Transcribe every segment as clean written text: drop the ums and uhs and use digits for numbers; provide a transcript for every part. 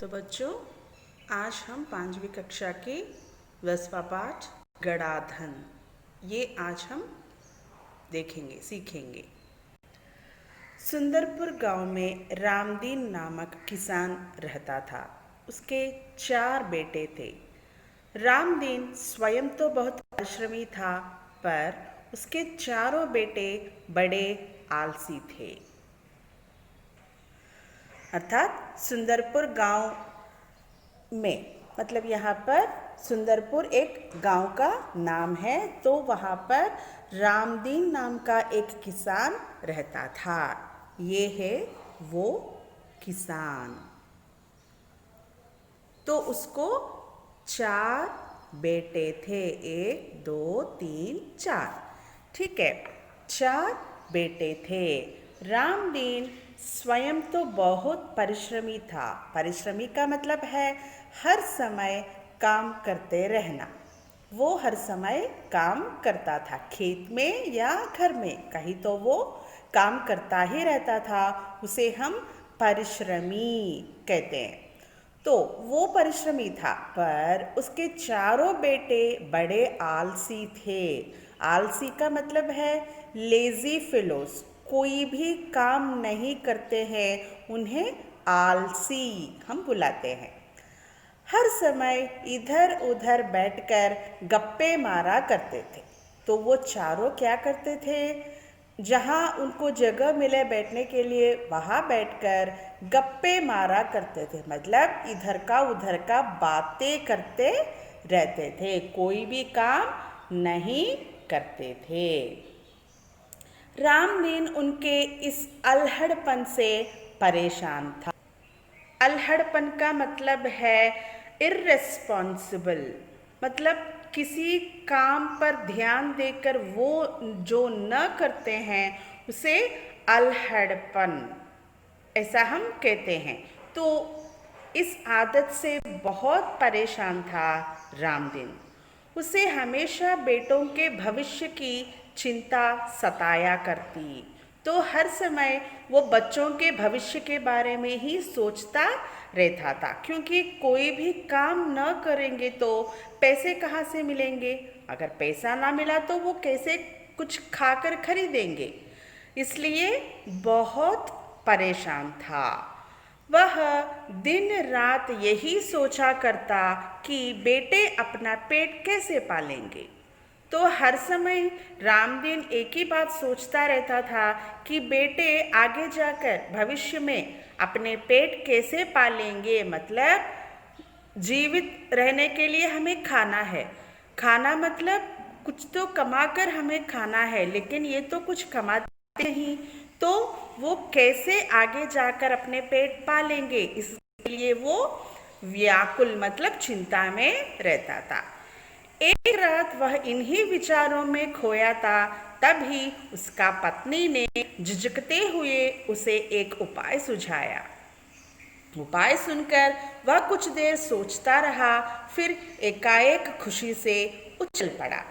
तो बच्चों, आज हम 5वीं कक्षा के 10वां पाठ गणाधन ये आज हम देखेंगे, सीखेंगे। सुंदरपुर गांव में रामदीन नामक किसान रहता था। उसके 4 बेटे थे। रामदीन स्वयं तो बहुत परिश्रमी था, पर उसके चारों बेटे बड़े आलसी थे। अर्थात सुंदरपुर गांव में, मतलब यहाँ पर सुंदरपुर एक गांव का नाम है, तो वहाँ पर रामदीन नाम का एक किसान रहता था। ये है वो किसान। तो उसको 4 बेटे थे, 1 2 3 4। ठीक है, 4 बेटे थे। रामदीन स्वयं तो बहुत परिश्रमी था। परिश्रमी का मतलब है हर समय काम करते रहना। वो हर समय काम करता था, खेत में या घर में, कहीं तो वो काम करता ही रहता था। उसे हम परिश्रमी कहते हैं। तो वो परिश्रमी था, पर उसके चारों बेटे बड़े आलसी थे। आलसी का मतलब है लेजी फेलोस। कोई भी काम नहीं करते हैं, उन्हें आलसी हम बुलाते हैं। हर समय इधर उधर बैठकर गप्पे मारा करते थे। तो वो चारों क्या करते थे, जहाँ उनको जगह मिले बैठने के लिए वहाँ बैठकर गप्पे मारा करते थे। मतलब इधर का उधर का बातें करते रहते थे, कोई भी काम नहीं करते थे। रामदीन उनके इस अल्हड़पन से परेशान था। अल्हड़पन का मतलब है इर्रेस्पॉन्सिबल, मतलब किसी काम पर ध्यान देकर वो जो न करते हैं उसे अल्हड़पन ऐसा हम कहते हैं। तो इस आदत से बहुत परेशान था रामदीन। उसे हमेशा बेटों के भविष्य की चिंता सताया करती। तो हर समय वो बच्चों के भविष्य के बारे में ही सोचता रहता था, क्योंकि कोई भी काम न करेंगे तो पैसे कहाँ से मिलेंगे। अगर पैसा ना मिला तो वो कैसे कुछ खाकर खरीदेंगे। इसलिए बहुत परेशान था। वह दिन रात यही सोचा करता कि बेटे अपना पेट कैसे पालेंगे। तो हर समय रामदीन एक ही बात सोचता रहता था कि बेटे आगे जाकर भविष्य में अपने पेट कैसे पालेंगे। मतलब जीवित रहने के लिए हमें खाना है। खाना मतलब कुछ तो कमाकर हमें खाना है, लेकिन ये तो कुछ कमाते नहीं, तो वो कैसे आगे जाकर अपने पेट पालेंगे, इसलिए वो व्याकुल मतलब चिंता में रहता था। एक रात वह इन्हीं विचारों में खोया था, तभी उसका पत्नी ने झिझकते हुए उसे एक उपाय सुझाया। उपाय सुनकर वह कुछ देर सोचता रहा, फिर एकाएक खुशी से उछल पड़ा।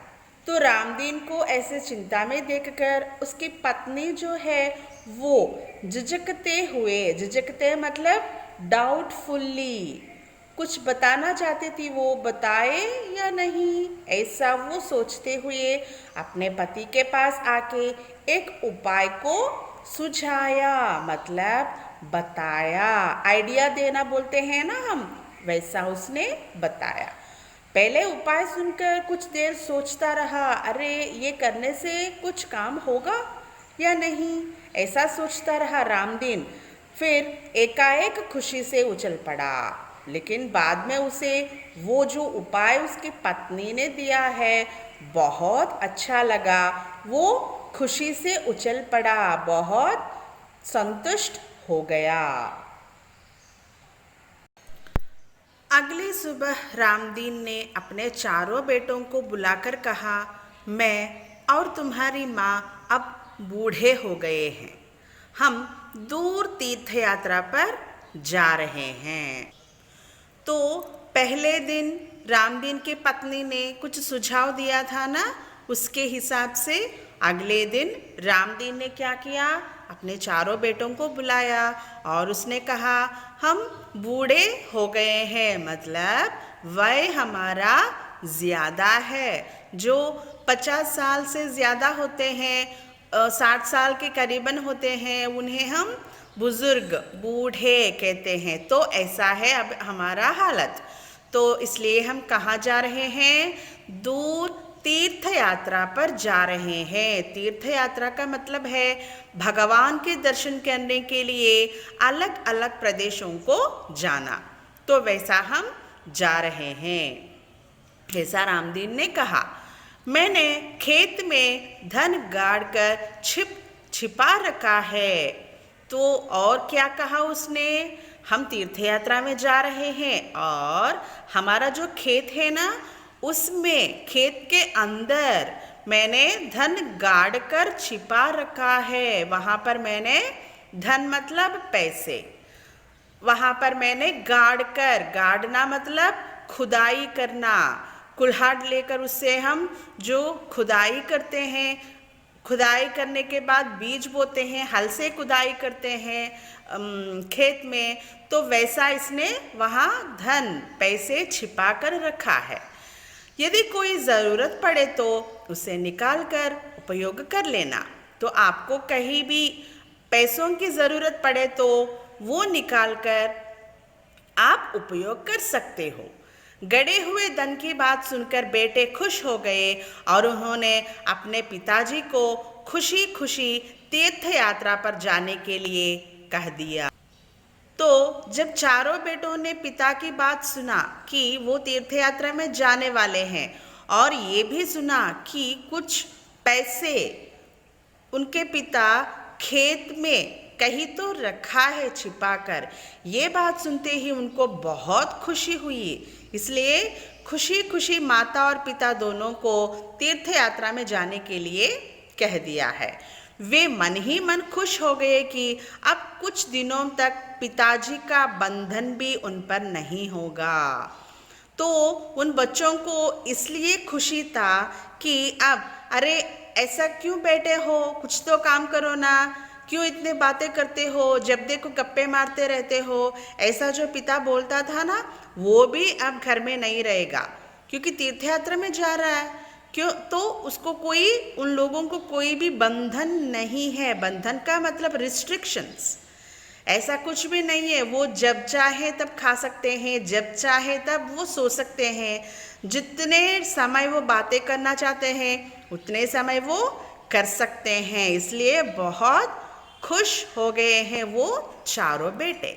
तो रामदीन को ऐसे चिंता में देखकर उसकी पत्नी जो है वो झिझकते मतलब डाउटफुल्ली कुछ बताना चाहती थी, वो बताए या नहीं, ऐसा वो सोचते हुए अपने पति के पास आके एक उपाय को सुझाया, मतलब बताया। आइडिया देना बोलते हैं ना हम, वैसा उसने बताया। पहले उपाय सुनकर कुछ देर सोचता रहा, अरे ये करने से कुछ काम होगा या नहीं, ऐसा सोचता रहा रामदीन। फिर एकाएक खुशी से उछल पड़ा। लेकिन बाद में उसे वो जो उपाय उसकी पत्नी ने दिया है बहुत अच्छा लगा। वो खुशी से उछल पड़ा, बहुत संतुष्ट हो गया। अगली सुबह रामदीन ने अपने चारों बेटों को बुलाकर कहा, मैं और तुम्हारी माँ अब बूढ़े हो गए हैं। हम दूर तीर्थ यात्रा पर जा रहे हैं। तो पहले दिन रामदीन की पत्नी ने कुछ सुझाव दिया था ना, उसके हिसाब से अगले दिन रामदीन ने क्या किया, अपने चारों बेटों को बुलाया और उसने कहा हम बूढ़े हो गए हैं, मतलब वय हमारा ज़्यादा है। जो 50 साल से ज़्यादा होते हैं, 60 साल के करीबन होते हैं, उन्हें हम बुजुर्ग बूढ़े कहते हैं। तो ऐसा है अब हमारा हालत। तो इसलिए हम कहाँ जा रहे हैं? दूर तीर्थ यात्रा पर जा रहे हैं। तीर्थ यात्रा का मतलब है भगवान के दर्शन करने के लिए अलग अलग प्रदेशों को जाना। तो वैसा हम जा रहे हैं। ऐसा रामदीन ने कहा। मैंने खेत में धन गाड़ कर छिपा रखा है। तो और क्या कहा उसने? हम तीर्थ यात्रा में जा रहे हैं और हमारा जो खेत है ना, उसमें खेत के अंदर मैंने धन गाड़ कर छिपा रखा है। वहाँ पर मैंने धन मतलब पैसे, वहाँ पर मैंने गाड़ना मतलब खुदाई करना, कुल्हाड़ लेकर उससे हम जो खुदाई करते हैं, खुदाई करने के बाद बीज बोते हैं, हल से खुदाई करते हैं खेत में। तो वैसा इसने वहाँ धन पैसे छिपा कर रखा है। यदि कोई ज़रूरत पड़े तो उसे निकाल कर उपयोग कर लेना। तो आपको कहीं भी पैसों की ज़रूरत पड़े तो वो निकाल कर आप उपयोग कर सकते हो। गड़े हुए धन की बात सुनकर बेटे खुश हो गए और उन्होंने अपने पिताजी को खुशी खुशी तीर्थ यात्रा पर जाने के लिए कह दिया। तो जब चारों बेटों ने पिता की बात सुना कि वो तीर्थ यात्रा में जाने वाले हैं और ये भी सुना कि कुछ पैसे उनके पिता खेत में कहीं तो रखा है छिपाकर, ये बात सुनते ही उनको बहुत खुशी हुई। इसलिए खुशी खुशी माता और पिता दोनों को तीर्थ यात्रा में जाने के लिए कह दिया है। वे मन ही मन खुश हो गए कि अब कुछ दिनों तक पिताजी का बंधन भी उन पर नहीं होगा। तो उन बच्चों को इसलिए खुशी था कि अब अरे ऐसा क्यों बैठे हो, कुछ तो काम करो ना, क्यों इतने बातें करते हो, जब देखो गप्पे मारते रहते हो। ऐसा जो पिता बोलता था ना, वो भी अब घर में नहीं रहेगा क्योंकि तीर्थ यात्रा में जा रहा है। क्यों? तो उसको कोई, उन लोगों को कोई भी बंधन नहीं है। बंधन का मतलब रिस्ट्रिक्शंस, ऐसा कुछ भी नहीं है। वो जब चाहे तब खा सकते हैं, जब चाहे तब वो सो सकते हैं, जितने समय वो बातें करना चाहते हैं उतने समय वो कर सकते हैं। इसलिए बहुत खुश हो गए हैं वो चारों बेटे।